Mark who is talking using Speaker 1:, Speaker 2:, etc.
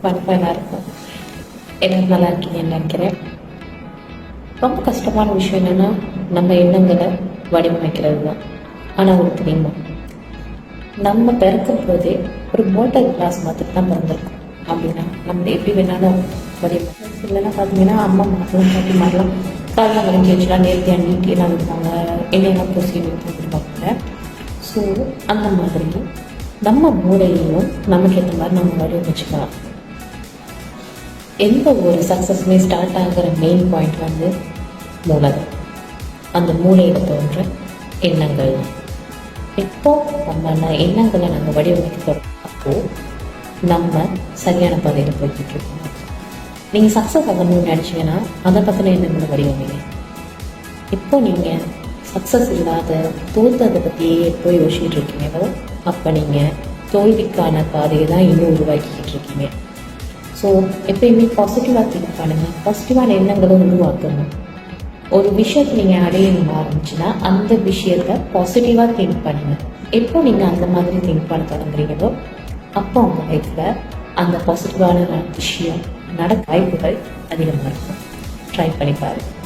Speaker 1: வணக்கம் எல்லாருக்கும். எல்லாரும் நல்லா இருக்கீங்கன்னு நினைக்கிறேன். ரொம்ப கஷ்டமான விஷயம் என்னென்னா நம்ம எண்ணங்களை வடிவமைக்கிறது தான். ஆனால் ஒரு தெரியுமா, நம்ம பிறக்கும் போதே ஒரு மோட்டர் கிளாஸ் மாதிரி தான் பிறந்திருக்கோம். அப்படின்னா நம்ம எப்படி வேணாலும் வடிவமைக்க. இல்லைன்னா பார்த்தீங்கன்னா அம்மா மாரெலாம் பாட்டி மாரெலாம் காலெலாம் வரைஞ்சி வச்சுலாம் நேர்த்தியாக நீட்டியெல்லாம் விடுவாங்க, என்னெல்லாம் பூசி விடுவாங்க. ஸோ அந்த மாதிரி நம்ம மூளையையும் நமக்கு ஏற்ற மாதிரி நம்ம வடிவமைச்சுக்கலாம். எந்த ஒரு சக்ஸஸ்மே ஸ்டார்ட் ஆகிற மெயின் பாயிண்ட் வந்து மூளை தான். அந்த மூளையில் தோன்ற எண்ணங்கள் தான். எப்போ நம்ம எண்ணங்களை நம்ம வடிவமைக்கிறோம், அப்போது நம்ம சரியான பாதையில் போய்கிட்டு இருக்கோம். நீங்கள் சக்ஸஸ் ஆகணும்னு நினச்சிங்கன்னா அதை பற்றின எண்ணங்களை வடிவமைங்க. இப்போ நீங்கள் சக்ஸஸ் இல்லாத தோற்றதை பற்றியே எப்போ யோசிச்சுட்டு இருக்கீங்களோ அப்போ நீங்கள் தோல்விக்கான பாதையை தான் இன்னும் உருவாக்கிக்கிட்டு இருக்கீங்க. ஸோ எப்பயுமே பாசிட்டிவாக திங்க் பண்ணுங்கள், பாசிட்டிவான எண்ணங்களை உருவாக்குங்க. ஒரு விஷயத்தை நீங்கள் அடையணும் ஆரம்பிச்சுன்னா அந்த விஷயத்தை பாசிட்டிவாக திங்க் பண்ணுங்கள். எப்போ நீங்கள் அந்த மாதிரி திங்க் பண்ண தொடங்குறீங்களோ அப்போ உங்கள் லைஃப்பில் அந்த பாசிட்டிவான விஷயம் நடக்க வாய்ப்புகள் அதிகமாக இருக்கும். ட்ரை பண்ணி பாருங்கள்.